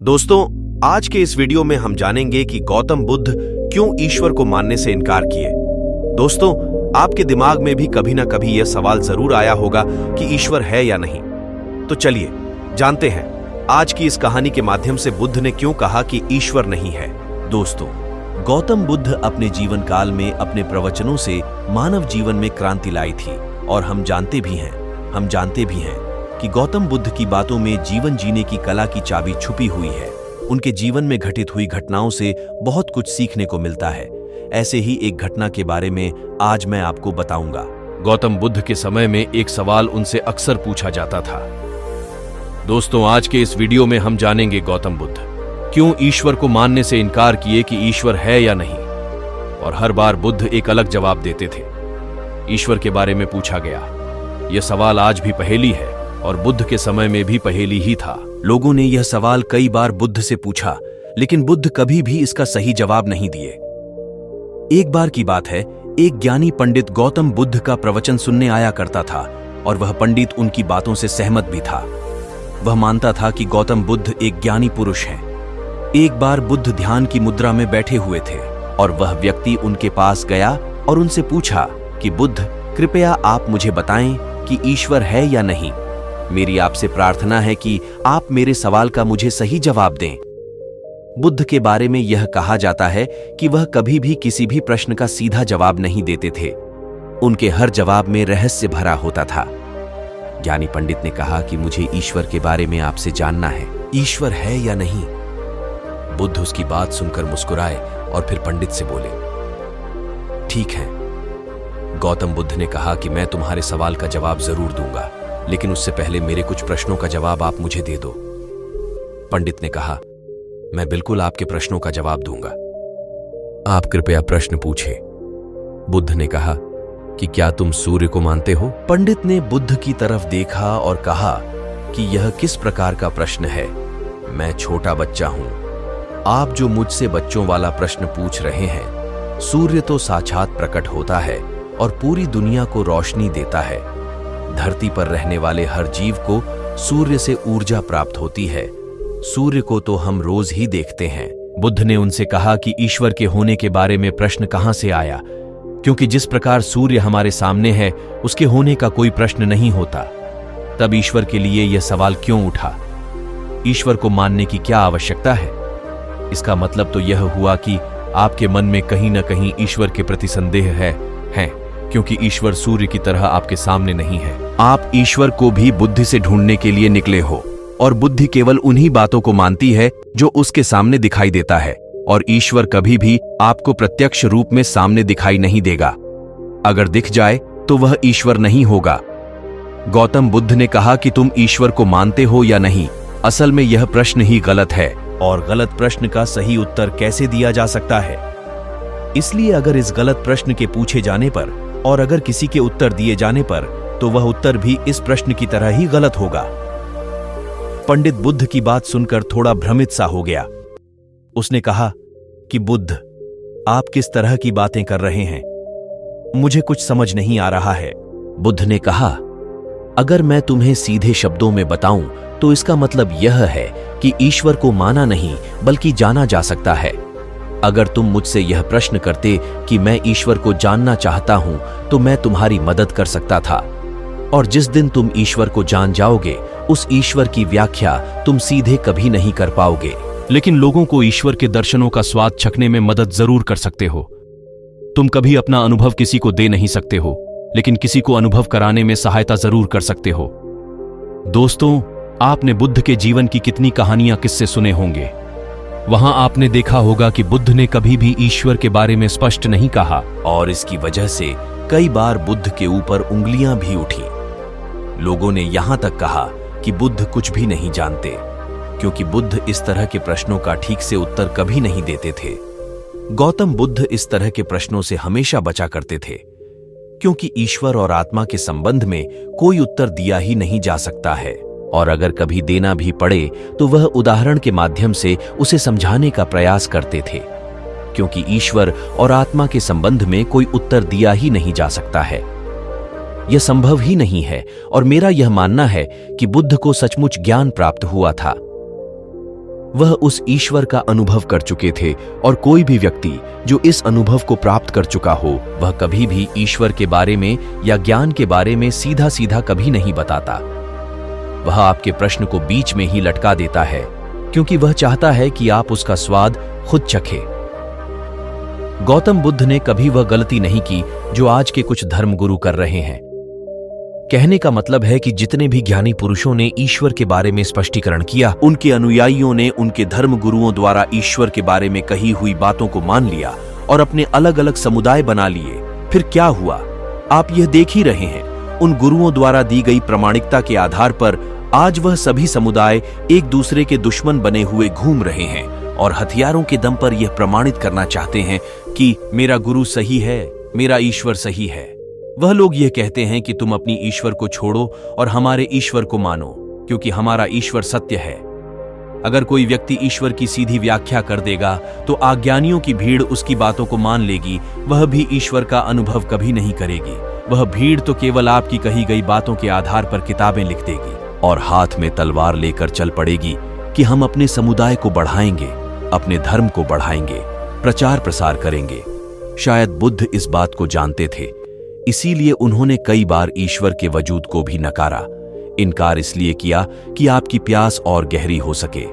दोस्तों, आज के इस वीडियो में हम जानेंगे कि गौतम बुद्ध क्यों ईश्वर को मानने से इनकार किए। दोस्तों, आपके दिमाग में भी कभी ना कभी यह सवाल जरूर आया होगा कि ईश्वर है या नहीं। तो चलिए जानते हैं आज की इस कहानी के माध्यम से बुद्ध ने क्यों कहा कि ईश्वर नहीं है। दोस्तों, गौतम बुद्ध अपने जीवन काल में अपने प्रवचनों से मानव जीवन में क्रांति लाई थी और हम जानते भी हैं कि गौतम बुद्ध की बातों में जीवन जीने की कला की चाबी छुपी हुई है। उनके जीवन में घटित हुई घटनाओं से बहुत कुछ सीखने को मिलता है। ऐसे ही एक घटना के बारे में आज मैं आपको बताऊंगा। गौतम बुद्ध के समय में एक सवाल उनसे अक्सर पूछा जाता था। दोस्तों, आज के इस वीडियो में हम जानेंगे गौतम बुद्ध क्यों ईश्वर को मानने से इनकार किए कि ईश्वर है या नहीं। और हर बार बुद्ध एक अलग जवाब देते थे। ईश्वर के बारे में पूछा गया। यह सवाल आज भी पहेली है और बुद्ध के समय में भी पहेली ही था। लोगों ने यह सवाल कई बार बुद्ध से पूछा, लेकिन बुद्ध कभी भी इसका सही जवाब नहीं दिए। एक बार की बात है, एक ज्ञानी पंडित गौतम बुद्ध का प्रवचन सुनने आया करता था और वह पंडित उनकी बातों से सहमत भी था। वह मानता था कि गौतम बुद्ध एक ज्ञानी पुरुष हैं। एक बार बुद्ध ध्यान की मुद्रा में बैठे हुए थे और वह व्यक्ति उनके पास गया और उनसे पूछा कि बुद्ध, कृपया आप मुझे बताएं कि ईश्वर है या नहीं। मेरी आपसे प्रार्थना है कि आप मेरे सवाल का मुझे सही जवाब दें। बुद्ध के बारे में यह कहा जाता है कि वह कभी भी किसी भी प्रश्न का सीधा जवाब नहीं देते थे। उनके हर जवाब में रहस्य भरा होता था। ज्ञानी पंडित ने कहा कि मुझे ईश्वर के बारे में आपसे जानना है। ईश्वर है या नहीं? बुद्ध उसकी बात सुनकर मुस्कुराए और फिर पंडित से बोले, ठीक है। गौतम बुद्ध ने कहा कि मैं तुम्हारे सवाल का जवाब जरूर दूंगा, लेकिन उससे पहले मेरे कुछ प्रश्नों का जवाब आप मुझे दे दो। पंडित ने कहा, मैं बिल्कुल आपके प्रश्नों का जवाब दूंगा। आप कृपया प्रश्न पूछे। बुद्ध ने कहा कि क्या तुम सूर्य को मानते हो? पंडित ने बुद्ध की तरफ देखा और कहा कि यह किस प्रकार का प्रश्न है? मैं छोटा बच्चा हूं। आप जो मुझसे बच्चों वाला प्रश्न पूछ रहे हैं, सूर्य तो साक्षात प्रकट होता है और पूरी दुनिया को रोशनी देता है। धरती पर रहने वाले हर जीव को सूर्य से ऊर्जा प्राप्त होती है। सूर्य को तो हम रोज ही देखते हैं। बुद्ध ने उनसे कहा कि ईश्वर के होने के बारे में प्रश्न कहां से आया, क्योंकि जिस प्रकार सूर्य हमारे सामने है, उसके होने का कोई प्रश्न नहीं होता। तब ईश्वर के लिए यह सवाल क्यों उठा? ईश्वर को मानने की क्या आवश्यकता है? इसका मतलब तो यह हुआ कि आपके मन में कहीं न कहीं ईश्वर के प्रति संदेह है, क्योंकि ईश्वर सूर्य की तरह आपके सामने नहीं है। आप ईश्वर को भी बुद्धि से ढूंढने के लिए निकले हो और बुद्धि केवल उन्हीं बातों को मानती है जो उसके सामने दिखाई देता है, और ईश्वर कभी भी आपको प्रत्यक्ष रूप में सामने दिखाई नहीं देगा। अगर दिख जाए तो वह ईश्वर नहीं होगा। गौतम बुद्ध ने कहा कि तुम ईश्वर को मानते हो या नहीं। असल में यह प्रश्न ही गलत है, और गलत प्रश्न का सही उत्तर कैसे दिया जा सकता है? इसलिए अगर इस गलत प्रश्न के पूछे जाने पर और अगर किसी के उत्तर दिए जाने पर, तो वह उत्तर भी इस प्रश्न की तरह ही गलत होगा। पंडित बुद्ध की बात सुनकर थोड़ा भ्रमित सा हो गया। उसने कहा कि बुद्ध, आप किस तरह की बातें कर रहे हैं? मुझे कुछ समझ नहीं आ रहा है। बुद्ध ने कहा, अगर मैं तुम्हें सीधे शब्दों में बताऊं तो इसका मतलब यह है कि ईश्वर को माना नहीं बल्कि जाना जा सकता है। अगर तुम मुझसे यह प्रश्न करते कि मैं ईश्वर को जानना चाहता हूं, तो मैं तुम्हारी मदद कर सकता था। और जिस दिन तुम ईश्वर को जान जाओगे, उस ईश्वर की व्याख्या तुम सीधे कभी नहीं कर पाओगे। लेकिन लोगों को ईश्वर के दर्शनों का स्वाद चखने में मदद जरूर कर सकते हो। तुम कभी अपना अनुभव किसी को दे नहीं सकते हो, लेकिन किसी को अनुभव कराने में सहायता जरूर कर सकते हो। दोस्तों, आपने बुद्ध के जीवन की कितनी कहानियां, किस्से सुने होंगे। वहां आपने देखा होगा कि बुद्ध ने कभी भी ईश्वर के बारे में स्पष्ट नहीं कहा, और इसकी वजह से कई बार बुद्ध के ऊपर उंगलियां भी उठी। लोगों ने यहां तक कहा कि बुद्ध कुछ भी नहीं जानते, क्योंकि बुद्ध इस तरह के प्रश्नों का ठीक से उत्तर कभी नहीं देते थे। गौतम बुद्ध इस तरह के प्रश्नों से हमेशा बचा करते थे, क्योंकि ईश्वर और आत्मा के संबंध में कोई उत्तर दिया ही नहीं जा सकता है, और अगर कभी देना भी पड़े तो वह उदाहरण के माध्यम से उसे समझाने का प्रयास करते थे, क्योंकि ईश्वर और आत्मा के संबंध में कोई उत्तर दिया ही नहीं जा सकता है। यह संभव ही नहीं है, और मेरा यह मानना है कि बुद्ध को सचमुच ज्ञान प्राप्त हुआ था। वह उस ईश्वर का अनुभव कर चुके थे और कोई भी व्यक्ति जो इस अनुभव को प्राप्त कर चुका हो वह कभी भी ईश्वर के बारे में या ज्ञान के बारे में सीधा सीधा कभी नहीं बताता। वह आपके प्रश्न को बीच में ही लटका देता है क्योंकि वह चाहता है कि आप उसका स्वाद खुद चखें। गौतम बुद्ध ने कभी वह गलती नहीं की जो आज के कुछ धर्मगुरु कर रहे हैं। कहने का मतलब है कि जितने भी ज्ञानी पुरुषों ने ईश्वर के बारे में स्पष्टीकरण किया, उनके अनुयायियों ने उनके धर्मगुरुओं द्वारा ईश्वर के बारे में कही हुई बातों को मान लिया और अपने अलग अलग समुदाय बना लिए। फिर क्या हुआ, आप यह देख ही रहे हैं। उन गुरुओं द्वारा दी गई प्रामाणिकता के आधार पर आज वह सभी समुदाय एक दूसरे के दुश्मन बने हुए घूम रहे हैं और हथियारों के दम पर यह प्रमाणित करना चाहते हैं कि मेरा गुरु सही है, मेरा ईश्वर सही है। वह लोग यह कहते हैं कि तुम अपनी ईश्वर को छोड़ो और हमारे ईश्वर को मानो, क्योंकि हमारा ईश्वर सत्य है। अगर कोई व्यक्ति ईश्वर की सीधी व्याख्या कर देगा तो अज्ञानियों की भीड़ उसकी बातों को मान लेगी। वह भी ईश्वर का अनुभव कभी नहीं करेगी। वह भीड़ तो केवल आपकी कही गई बातों के आधार पर किताबें लिख देगी और हाथ में तलवार लेकर चल पड़ेगी कि हम अपने समुदाय को बढ़ाएंगे, अपने धर्म को बढ़ाएंगे, प्रचार प्रसार करेंगे। शायद बुद्ध इस बात को जानते थे, इसीलिए उन्होंने कई बार ईश्वर के वजूद को भी नकारा। इनकार इसलिए किया कि आपकी प्यास और गहरी हो सके,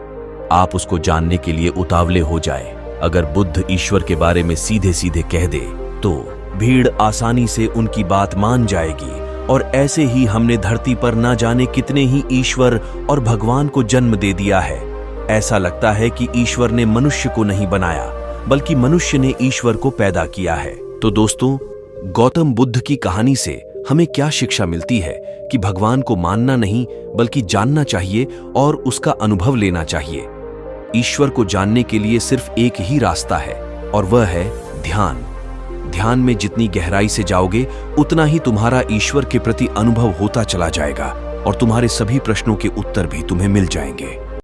आप उसको जानने के लिए उतावले हो जाए। अगर बुद्ध ईश्वर के बारे में सीधे सीधे कह दे तो भीड़ आसानी से उनकी बात मान जाएगी और ऐसे ही हमने धरती पर ना जाने कितने ही ईश्वर और भगवान को जन्म दे दिया है। ऐसा लगता है कि ईश्वर ने मनुष्य को नहीं बनाया बल्कि मनुष्य ने ईश्वर को पैदा किया है। तो दोस्तों, गौतम बुद्ध की कहानी से हमें क्या शिक्षा मिलती है कि भगवान को मानना नहीं बल्कि जानना चाहिए और उसका अनुभव लेना चाहिए। ईश्वर को जानने के लिए सिर्फ एक ही रास्ता है और वह है ध्यान। ध्यान में जितनी गहराई से जाओगे उतना ही तुम्हारा ईश्वर के प्रति अनुभव होता चला जाएगा और तुम्हारे सभी प्रश्नों के उत्तर भी तुम्हें मिल जाएंगे।